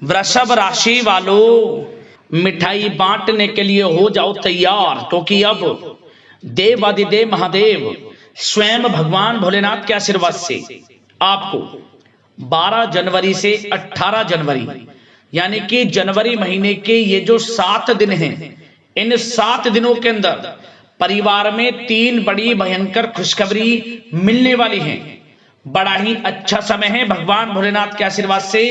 वृषभ राशि वालों, मिठाई बांटने के लिए हो जाओ तैयार, क्योंकि अब देवादिदेव महादेव स्वयं भगवान भोलेनाथ के आशीर्वाद से आपको 12 जनवरी से 18 जनवरी यानी कि जनवरी महीने के ये जो 7 दिन हैं, इन 7 दिनों के अंदर परिवार में 3 बड़ी भयंकर खुशखबरी मिलने वाली हैं। बड़ा ही अच्छा समय है भगवान भोलेनाथ के आशीर्वाद से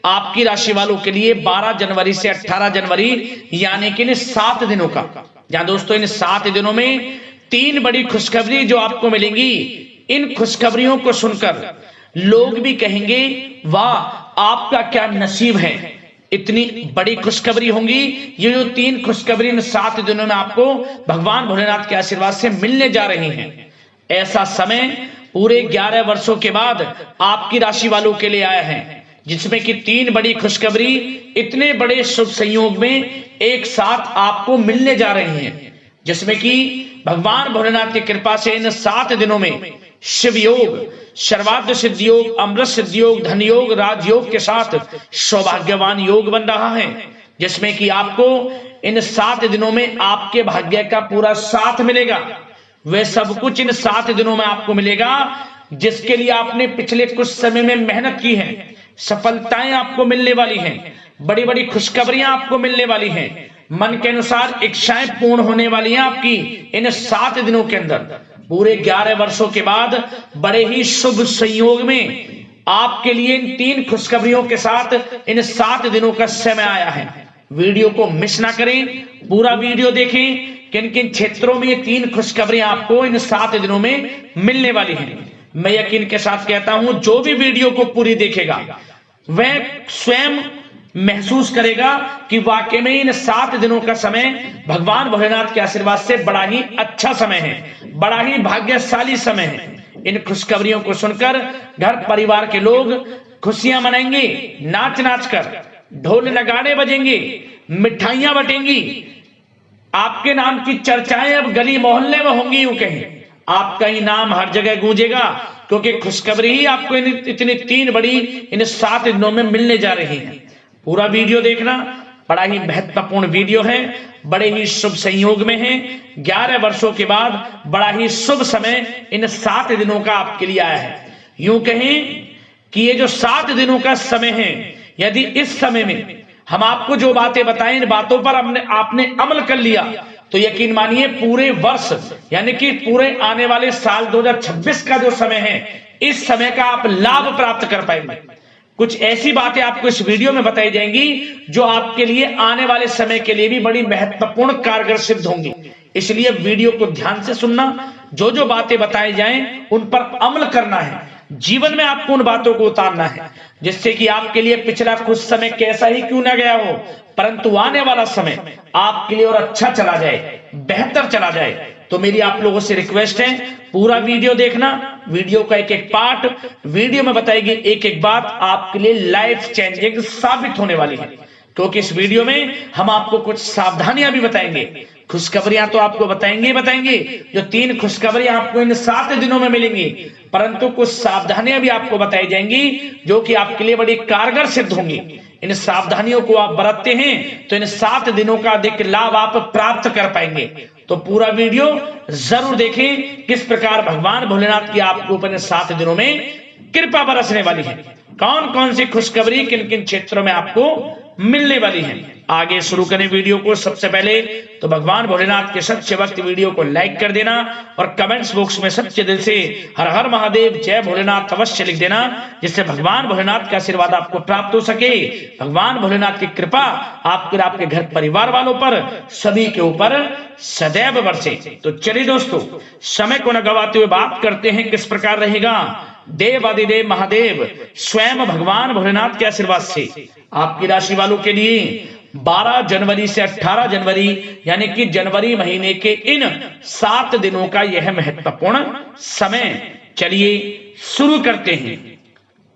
आपकी राशि वालों के लिए 12 जनवरी से 18 जनवरी यानी कि इन 7 दिनों का। जहां दोस्तों इन 7 दिनों में 3 बड़ी खुशखबरी जो आपको मिलेंगी, इन खुशखबरियों को सुनकर लोग भी कहेंगे वाह आपका क्या नसीब है, इतनी बड़ी खुशखबरी होंगी। ये जो 3 खुशखबरी इन 7 दिनों में आपको भगवान भोलेनाथ के आशीर्वाद से मिलने जा रही हैं। ऐसा समय पूरे 11 वर्षों के बाद आपकी राशि वालों के लिए आया है, जिसमें कि 3 बड़ी खुशखबरी इतने बड़े शुभ संयोग में एक साथ आपको मिलने जा रही हैं, जिसमें कि भगवान भोलेनाथ की कृपा से इन 7 दिनों में शिव योग, सर्वार्थ सिद्धि योग, अमृत सिद्धि योग, धन योग, राजयोग के साथ सौभाग्यवान योग बन रहा है, जिसमें कि आपको इन 7 दिनों में आपके भाग्य का पूरा साथ मिलेगा। वह सब कुछ इन 7 दिनों में आपको मिलेगा जिसके लिए आपने पिछले कुछ समय में मेहनत की है। सफलताएं आपको मिलने वाली हैं, बड़ी बड़ी खुशखबरियां आपको मिलने वाली हैं, मन के अनुसार इच्छाएं पूर्ण होने वाली हैं आपकी इन 7 दिनों के अंदर। पूरे 11 वर्षों के बाद बड़े ही शुभ संयोग में आपके लिए इन 3 खुशखबरियों के साथ इन 7 दिनों का समय आया है। वीडियो को मिस ना करें, पूरा वीडियो देखें, किन किन क्षेत्रों में ये 3 खुशखबरियां आपको इन 7 दिनों में मिलने वाली हैं। मैं यकीन के साथ कहता हूं जो भी वीडियो को पूरी देखेगा वह स्वयं महसूस करेगा कि वाकई में इन 7 दिनों का समय भगवान भोलेनाथ के आशीर्वाद से बड़ा ही अच्छा समय है, बड़ा ही भाग्यशाली समय है। इन खुशखबरियों को सुनकर घर परिवार के लोग खुशियां मनाएंगे, नाच नाच कर, ढोल नगाड़े बजेंगे, मिठाइयां बटेंगी, आपके नाम की चर्चाएं अब गली मोहल्ले में होंगी। यूं कहें आपका ही नाम हर जगह गूंजेगा, क्योंकि खुशखबरी ही आपको इतनी 3 बड़ी इन 7 दिनों में मिलने जा रही है। पूरा वीडियो देखना, बड़ा ही महत्वपूर्ण वीडियो है, बड़े ही शुभ संयोग में है। 11 वर्षों के बाद बड़ा ही शुभ समय इन 7 दिनों का आपके लिए आया है। यूं कहें कि ये जो 7 दिनों का समय है, यदि इस समय में हम आपको जो बातें बताएं, इन बातों पर आपने अमल कर लिया तो यकीन मानिए पूरे वर्ष यानी कि पूरे आने वाले साल 2026 का जो समय है, इस समय का आप लाभ प्राप्त कर पाएंगे। कुछ ऐसी बातें आपको इस वीडियो में बताई जाएंगी जो आपके लिए आने वाले समय के लिए भी बड़ी महत्वपूर्ण कारगर सिद्ध होंगी। इसलिए वीडियो को ध्यान से सुनना, जो जो बातें बताई जाएं उन पर अमल करना है, जीवन में आपको उन बातों को उतारना है, जिससे कि आपके लिए पिछला कुछ समय कैसा ही क्यों ना गया हो, परंतु आने वाला समय आपके लिए और अच्छा चला जाए, बेहतर चला जाए। तो मेरी आप लोगों से रिक्वेस्ट है, पूरा वीडियो देखना, वीडियो का एक एक पार्ट, वीडियो में बताएगी एक एक बात आपके लिए लाइफ चेंजिंग साबित होने वाली है। क्योंकि इस वीडियो में हम आपको कुछ सावधानियां भी बताएंगे। खुशखबरियां तो आपको बताएंगे, जो 3 खुशखबरियां आपको इन 7 दिनों में मिलेंगी, परंतु कुछ सावधानियां भी आपको बताई जाएंगी जो कि आपके लिए बड़ी कारगर सिद्ध होंगी। इन सावधानियों को आप बरतते हैं तो इन 7 दिनों का अधिक लाभ आप प्राप्त कर पाएंगे। तो पूरा वीडियो जरूर देखें, किस प्रकार भगवान भोलेनाथ की आपके ऊपर इन 7 दिनों में कृपा बरसने वाली है, कौन कौन सी खुशखबरी किन किन क्षेत्रों में आपको मिलने वाली है। आगे शुरू करें वीडियो को। सबसे पहले तो भगवान भोलेनाथ के सच्चे भक्त वीडियो को लाइक कर देना और कमेंट्स बॉक्स में सच्चे दिल से हर हर महादेव जय भोलेनाथ अवश्य लिख देना, जिससे भगवान भोलेनाथ का आशीर्वाद आपको प्राप्त हो सके, भगवान भोलेनाथ की कृपा आपके घर परिवार वालों पर सभी के ऊपर सदैव बरसे। तो चलिए दोस्तों, समय को न गवाते हुए बात करते हैं किस प्रकार रहेगा देवादिदेव महादेव स्वयं भगवान भोलेनाथ के आशीर्वाद से आपकी राशि वालों के लिए 12 जनवरी से 18 जनवरी यानी कि जनवरी महीने के इन 7 दिनों का यह महत्वपूर्ण समय। चलिए शुरू करते हैं।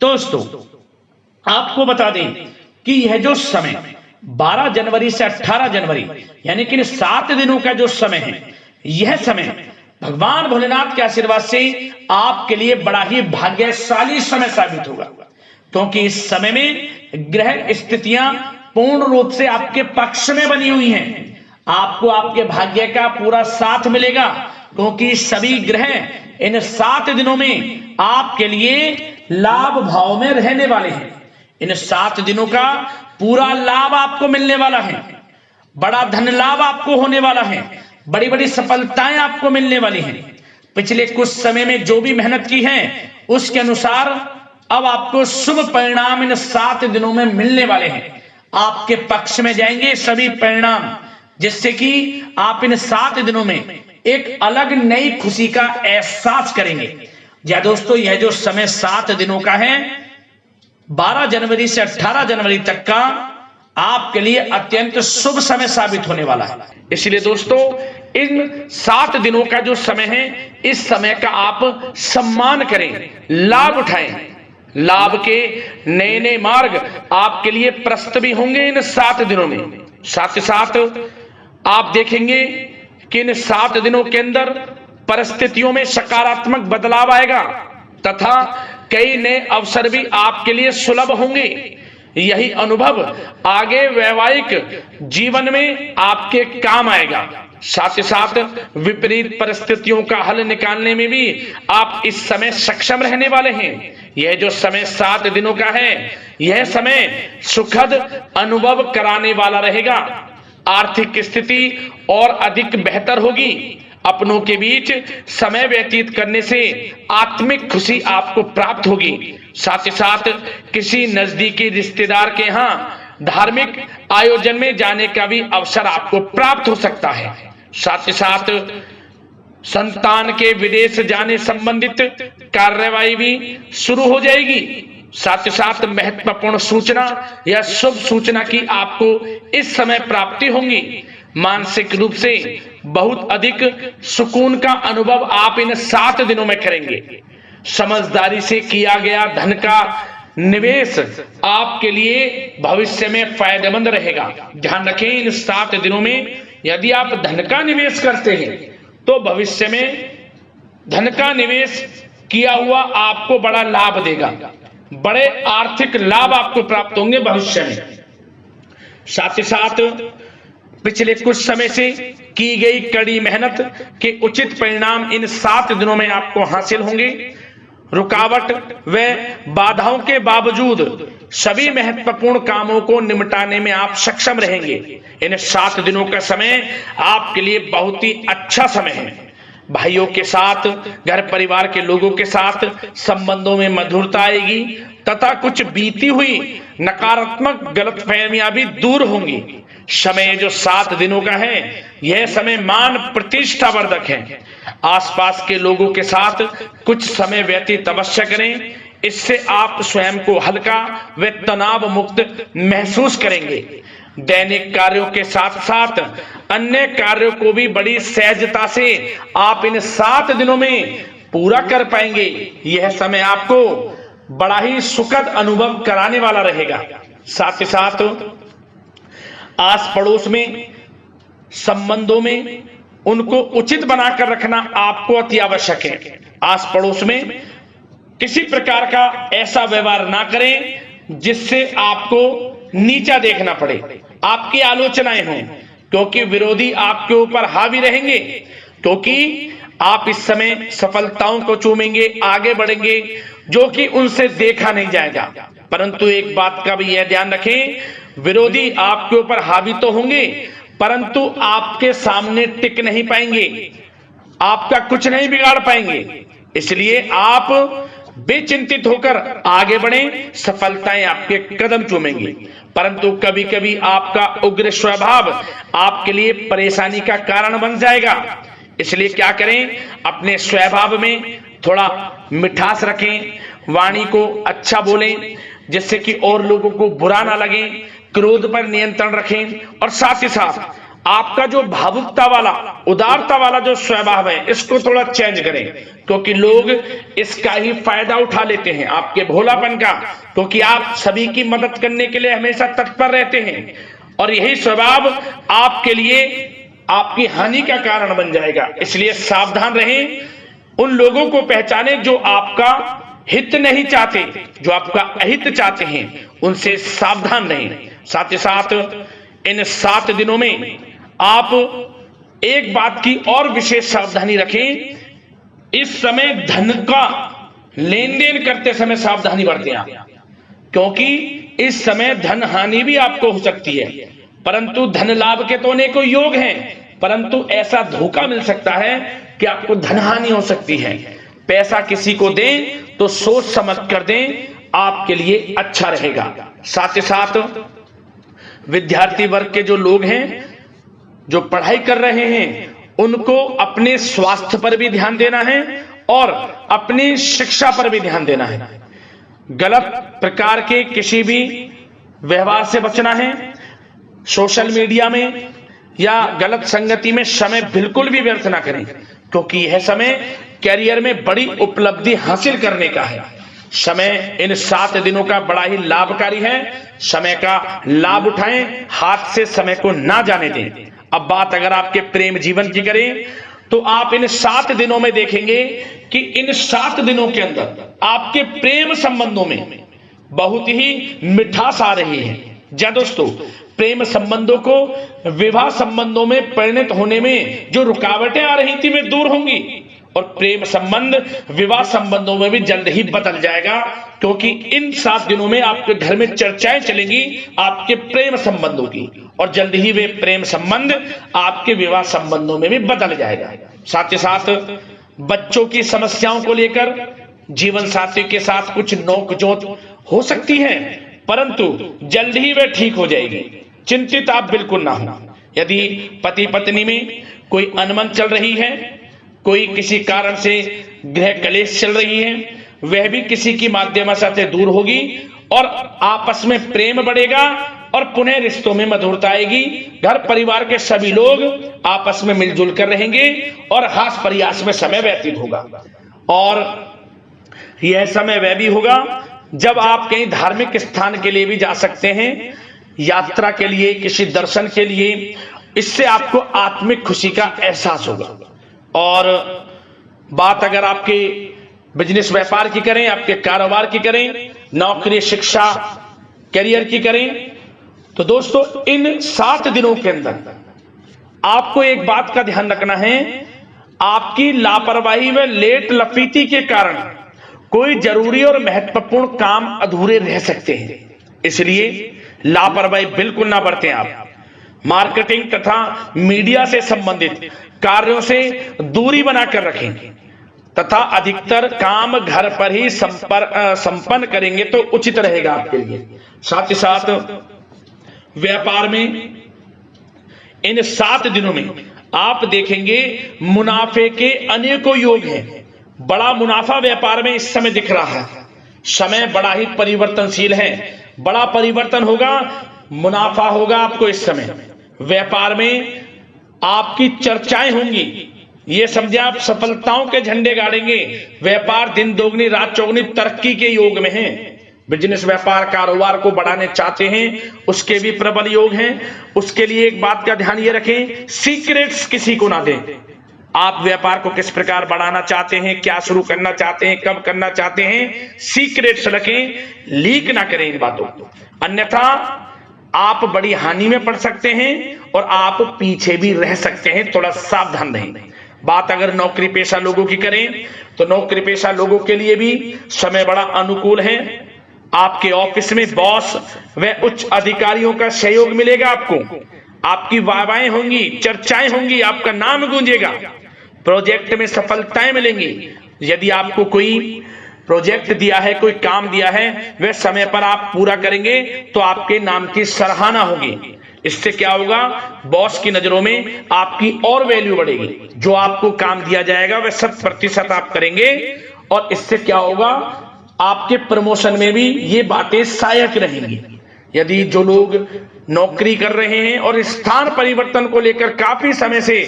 दोस्तों आपको बता दें कि यह जो समय 12 जनवरी से 18 जनवरी यानी कि इन 7 दिनों का जो समय है, यह समय भगवान भोलेनाथ के आशीर्वाद से आपके लिए बड़ा ही भाग्यशाली समय साबित होगा। क्योंकि इस समय में ग्रह स्थितियां पूर्ण रूप से आपके पक्ष में बनी हुई हैं। आपको आपके भाग्य का पूरा साथ मिलेगा, क्योंकि सभी ग्रह इन 7 दिनों में आपके लिए लाभ भाव में रहने वाले हैं। इन 7 दिनों का पूरा लाभ आपको मिलने वाला है। बड़ा धन लाभ आपको होने वाला है। बड़ी बड़ी सफलताएं आपको मिलने वाली हैं। पिछले कुछ समय में जो भी मेहनत की है उसके अनुसार अब आपको शुभ परिणाम इन 7 दिनों में मिलने वाले हैं। आपके पक्ष में जाएंगे सभी परिणाम, जिससे कि आप इन 7 दिनों में एक अलग नई खुशी का एहसास करेंगे। या दोस्तों, यह जो समय 7 दिनों का है, 12 जनवरी से 18 जनवरी तक का आपके लिए अत्यंत शुभ समय साबित होने वाला है। इसलिए दोस्तों, इन 7 दिनों का जो समय है, इस समय का आप सम्मान करें, लाभ उठाएं। लाभ के नए नए मार्ग आपके लिए प्रशस्त भी होंगे इन 7 दिनों में। साथ ही साथ आप देखेंगे कि इन 7 दिनों के अंदर परिस्थितियों में सकारात्मक बदलाव आएगा तथा कई नए अवसर भी आपके लिए सुलभ होंगे। यही अनुभव आगे वैवाहिक जीवन में आपके काम आएगा। साथ ही साथ विपरीत परिस्थितियों का हल निकालने में भी आप इस समय सक्षम रहने वाले हैं। यह जो समय 7 दिनों का है, यह समय सुखद अनुभव कराने वाला रहेगा। आर्थिक स्थिति और अधिक बेहतर होगी। अपनों के बीच समय व्यतीत करने से आत्मिक खुशी आपको प्राप्त होगी। साथ ही साथ किसी नजदीकी रिश्तेदार के यहाँ धार्मिक आयोजन में जाने का भी अवसर आपको प्राप्त हो सकता है। साथ ही साथ संतान के विदेश जाने संबंधित कार्यवाही भी शुरू हो जाएगी। साथ ही साथ महत्वपूर्ण सूचना या शुभ सूचना की आपको इस समय प्राप्ति होगी। मानसिक रूप से बहुत अधिक सुकून का अनुभव आप इन 7 दिनों में करेंगे। समझदारी से किया गया धन का निवेश आपके लिए भविष्य में फायदेमंद रहेगा। ध्यान रखें, इन 7 दिनों में यदि आप धन का निवेश करते हैं तो भविष्य में धन का निवेश किया हुआ आपको बड़ा लाभ देगा। बड़े आर्थिक लाभ आपको प्राप्त होंगे भविष्य में। साथ ही साथ पिछले कुछ समय से की गई कड़ी मेहनत के उचित परिणाम इन 7 दिनों में आपको हासिल होंगे। रुकावट व बाधाओं के बावजूद सभी महत्वपूर्ण कामों को निपटाने में आप सक्षम रहेंगे। इन 7 दिनों का समय आपके लिए बहुत ही अच्छा समय है। भाइयों के साथ, घर परिवार के लोगों के साथ संबंधों में मधुरता आएगी तथा कुछ बीती हुई नकारात्मक गलतफहमियां भी दूर होंगी। समय जो 7 दिनों का है, यह समय मान प्रतिष्ठा वर्धक है। आसपास के लोगों के साथ कुछ समय व्यतीत अवश्य करें। इससे आप स्वयं को हल्का व तनाव मुक्त महसूस करेंगे। दैनिक कार्यों के साथ साथ अन्य कार्यों को भी बड़ी सहजता से आप इन 7 दिनों में पूरा कर पाएंगे। यह समय आपको बड़ा ही सुखद अनुभव कराने वाला रहेगा। साथ ही साथ आस पड़ोस में संबंधों में उनको उचित बनाकर रखना आपको अति आवश्यक है। आस पड़ोस में किसी प्रकार का ऐसा व्यवहार ना करें जिससे आपको नीचा देखना पड़े, आपकी आलोचनाएं हों, क्योंकि विरोधी आपके ऊपर हावी रहेंगे। क्योंकि आप इस समय सफलताओं को चूमेंगे, आगे बढ़ेंगे, जो कि उनसे देखा नहीं जाएगा। परंतु एक बात का भी यह ध्यान रखें, विरोधी आपके ऊपर हावी तो होंगे परंतु आपके सामने टिक नहीं पाएंगे, आपका कुछ नहीं बिगाड़ पाएंगे। इसलिए आप बेचिंतित होकर आगे बढ़ें, सफलताएं आपके कदम चूमेंगी। परंतु कभी कभी आपका उग्र स्वभाव आपके लिए परेशानी का कारण बन जाएगा। इसलिए क्या करें, अपने स्वभाव में थोड़ा मिठास रखें, वाणी को अच्छा बोलें जिससे कि और लोगों को बुरा ना लगे, क्रोध पर नियंत्रण रखें। और साथ ही साथ आपका जो भावुकता वाला, उदारता वाला जो स्वभाव है, इसको थोड़ा चेंज करें, क्योंकि लोग इसका ही फायदा उठा लेते हैं, आपके भोलापन का, क्योंकि आप सभी की मदद करने के लिए हमेशा तत्पर रहते हैं। और यही स्वभाव आपके लिए आपकी हानि का कारण बन जाएगा। इसलिए सावधान रहें, उन लोगों को पहचानें जो आपका हित नहीं चाहते, जो आपका अहित चाहते हैं, उनसे सावधान रहें। साथ ही साथ इन 7 दिनों में आप एक बात की और विशेष सावधानी रखें, इस समय धन का लेन देन करते समय सावधानी बरतें आप, क्योंकि इस समय धन हानि भी आपको हो सकती है, परंतु धन लाभ के तो अनेकों योग हैं, परंतु ऐसा धोखा मिल सकता है कि आपको धन हानि हो सकती है। पैसा किसी को दें तो सोच समझ कर दें, आपके लिए अच्छा रहेगा। साथ ही साथ विद्यार्थी वर्ग के जो लोग हैं, जो पढ़ाई कर रहे हैं, उनको अपने स्वास्थ्य पर भी ध्यान देना है और अपनी शिक्षा पर भी ध्यान देना है। गलत प्रकार के किसी भी व्यवहार से बचना है। सोशल मीडिया में या गलत संगति में समय बिल्कुल भी व्यर्थ ना करें, क्योंकि यह समय कैरियर में बड़ी उपलब्धि हासिल करने का है। समय इन 7 दिनों का बड़ा ही लाभकारी है। समय का लाभ उठाएं, हाथ से समय को ना जाने दें। अब बात अगर आपके प्रेम जीवन की करें, तो आप इन 7 दिनों में देखेंगे कि इन 7 दिनों के अंदर आपके प्रेम संबंधों में बहुत ही मिठास आ रही है। जी दोस्तों, प्रेम संबंधों को विवाह संबंधों में परिणत होने में जो रुकावटें आ रही थी, वे दूर होंगी और प्रेम संबंध विवाह संबंधों में भी जल्द ही बदल जाएगा, क्योंकि इन 7 दिनों में आपके घर में चर्चाएं चलेंगी आपके प्रेम संबंधों की, और जल्द ही वे प्रेम संबंध आपके विवाह संबंधों में भी बदल जाएगा। साथ ही साथ बच्चों की समस्याओं को लेकर जीवन साथी के साथ कुछ नोकझोंक हो सकती है, परंतु जल्द ही वे ठीक हो जाएगी। चिंतित आप बिल्कुल ना हो। यदि पति पत्नी में कोई अनबन चल रही है, कोई किसी कारण से गृह कलेश चल रही है, वह भी किसी की माध्यम से दूर होगी और आपस में प्रेम बढ़ेगा और पुनः रिश्तों में मधुरता आएगी। घर परिवार के सभी लोग आपस में मिलजुल कर रहेंगे और हास प्रयास में समय व्यतीत होगा। और यह समय वह भी होगा जब आप कहीं धार्मिक स्थान के लिए भी जा सकते हैं, यात्रा के लिए, किसी दर्शन के लिए। इससे आपको आत्मिक खुशी का एहसास होगा। और बात अगर आपके बिजनेस व्यापार की करें, आपके कारोबार की करें, नौकरी, शिक्षा, करियर की करें, तो दोस्तों इन 7 दिनों के अंदर आपको एक बात का ध्यान रखना है, आपकी लापरवाही व लेट लफीती के कारण कोई जरूरी और महत्वपूर्ण काम अधूरे रह सकते हैं। इसलिए लापरवाही बिल्कुल ना बरतें आप। मार्केटिंग तथा मीडिया से संबंधित कार्यों से दूरी बनाकर रखें तथा अधिकतर काम घर पर ही संपन्न करेंगे तो उचित रहेगा आपके लिए। साथ ही साथ व्यापार में इन 7 दिनों में आप देखेंगे मुनाफे के अनेकों योग हैं। बड़ा मुनाफा व्यापार में इस समय दिख रहा है। समय बड़ा ही परिवर्तनशील है, बड़ा परिवर्तन होगा, मुनाफा होगा आपको इस समय। व्यापार में आपकी चर्चाएं होंगी, ये समझे आप सफलताओं के झंडे गाड़ेंगे। व्यापार दिन दोगुनी रात चौगुनी तरक्की के योग में है। बिजनेस व्यापार कारोबार को बढ़ाने चाहते हैं, उसके भी प्रबल योग हैं। उसके लिए एक बात का ध्यान ये रखें, सीक्रेट्स किसी को ना दें। आप व्यापार को किस प्रकार बढ़ाना चाहते हैं, क्या शुरू करना चाहते हैं, कब करना चाहते हैं, सीक्रेट्स रखें, लीक ना करें इन बातों को, अन्यथा आप बड़ी हानि में पड़ सकते हैं और आप पीछे भी रह सकते हैं। थोड़ा सावधान रहें। बात अगर नौकरी पेशा लोगों की करें, तो नौकरी पेशा लोगों के लिए भी समय बड़ा अनुकूल है। आपके ऑफिस में बॉस व उच्च अधिकारियों का सहयोग मिलेगा आपको, आपकी वाहवाहें होंगी, चर्चाएं होंगी, आपका नाम गूंजेगा, प्रोजेक्ट में सफलताएं मिलेंगी। यदि आपको कोई प्रोजेक्ट दिया है, कोई काम दिया है, वह समय पर आप पूरा करेंगे तो आपके नाम की सराहना होगी। इससे क्या होगा, बॉस की नजरों में आपकी और वैल्यू बढ़ेगी। जो आपको काम दिया जाएगा वह 100% आप करेंगे और इससे क्या होगा, आपके प्रमोशन में भी ये बातें सहायक रहेंगी। यदि जो लोग नौकरी कर रहे हैं और स्थान परिवर्तन को लेकर काफी समय से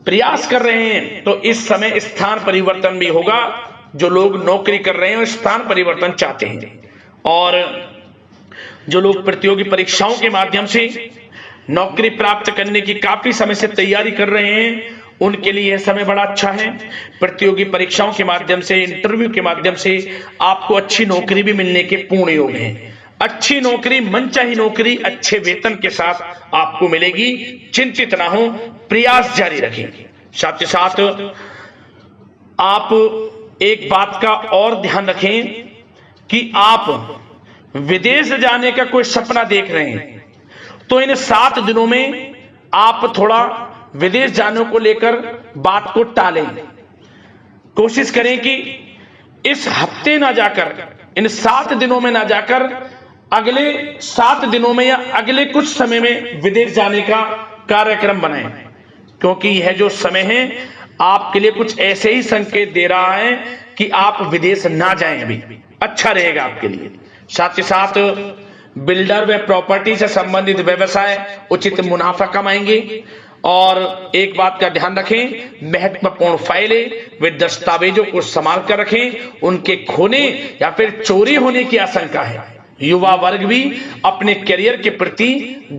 प्रयास कर रहे हैं, तो इस समय स्थान परिवर्तन भी होगा। जो लोग नौकरी कर रहे हैं और स्थान परिवर्तन चाहते हैं, और जो लोग प्रतियोगी परीक्षाओं के माध्यम से नौकरी प्राप्त करने की काफी समय से तैयारी कर रहे हैं, उनके लिए यह समय बड़ा अच्छा है। प्रतियोगी परीक्षाओं के माध्यम से, इंटरव्यू के माध्यम से आपको अच्छी नौकरी भी मिलने के पूर्ण योग हैं। अच्छी नौकरी, मनचाही नौकरी अच्छे वेतन के साथ आपको मिलेगी। चिंतित ना हो, प्रयास जारी रखें। साथ ही साथ आप एक बात का और ध्यान रखें कि आप विदेश जाने का कोई सपना देख रहे हैं तो इन 7 दिनों में आप थोड़ा विदेश जाने को लेकर बात को टालें। कोशिश करें कि इस हफ्ते ना जाकर, इन 7 दिनों में ना जाकर, अगले 7 दिनों में या अगले कुछ समय में विदेश जाने का कार्यक्रम बनाएं, क्योंकि यह जो समय है आपके लिए कुछ ऐसे ही संकेत दे रहा है कि आप विदेश ना जाएं। अभी अच्छा रहेगा आपके लिए। साथ ही साथ बिल्डर व प्रॉपर्टी से संबंधित व्यवसाय उचित मुनाफा कमाएंगे। और एक बात का ध्यान रखें, महत्वपूर्ण फाइलें व दस्तावेजों को संभाल कर रखें, उनके खोने या फिर चोरी होने की आशंका है। युवा वर्ग भी अपने करियर के प्रति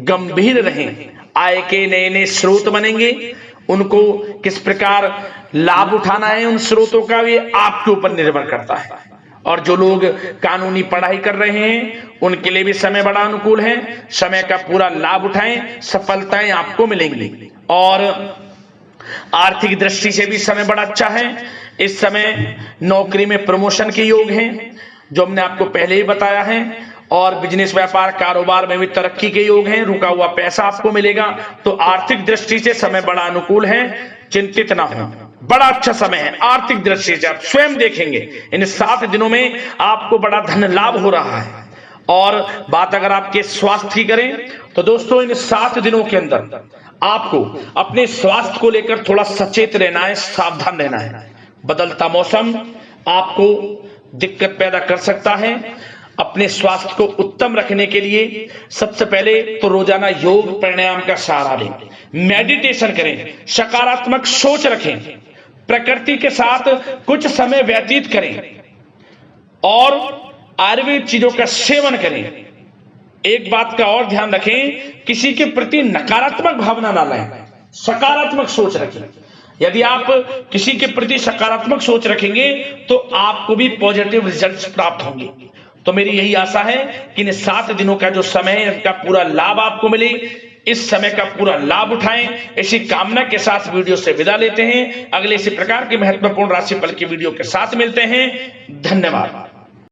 गंभीर रहें। आय के नए नए स्रोत बनेंगे, उनको किस प्रकार लाभ उठाना है उन स्रोतों का, ये आपके ऊपर निर्भर करता है। और जो लोग कानूनी पढ़ाई कर रहे हैं उनके लिए भी समय बड़ा अनुकूल है। समय का पूरा लाभ उठाएं, सफलताएं आपको मिलेंगी। और आर्थिक दृष्टि से भी समय बड़ा अच्छा है। इस समय नौकरी में प्रमोशन के योग हैं, जो हमने आपको पहले ही बताया है। और बिजनेस, व्यापार, कारोबार में भी तरक्की के योग हैं। रुका हुआ पैसा आपको मिलेगा। तो आर्थिक दृष्टि से समय बड़ा अनुकूल है, चिंतित ना हो, बड़ा अच्छा समय है। आर्थिक दृष्टि से आप स्वयं देखेंगे इन 7 दिनों में आपको बड़ा धन लाभ हो रहा है। और बात अगर आपके स्वास्थ्य की करें तो दोस्तों, इन 7 दिनों के अंदर आपको अपने स्वास्थ्य को लेकर थोड़ा सचेत रहना है, सावधान रहना है। बदलता मौसम आपको दिक्कत पैदा कर सकता है। अपने स्वास्थ्य को उत्तम रखने के लिए सबसे पहले तो रोजाना योग प्राणायाम का सहारा लें, मेडिटेशन करें, सकारात्मक सोच रखें, प्रकृति के साथ कुछ समय व्यतीत करें और आयुर्वेद चीजों का सेवन करें। एक बात का और ध्यान रखें, किसी के प्रति नकारात्मक भावना ना लाएं, सकारात्मक सोच रखें। यदि आप किसी के प्रति सकारात्मक सोच रखेंगे तो आपको भी पॉजिटिव रिजल्ट्स प्राप्त होंगे। तो मेरी यही आशा है कि इन 7 दिनों का जो समय है इसका पूरा लाभ आपको मिले। इस समय का पूरा लाभ उठाएं, इसी कामना के साथ वीडियो से विदा लेते हैं। अगले इसी प्रकार के महत्वपूर्ण राशिफल की वीडियो के साथ मिलते हैं। धन्यवाद।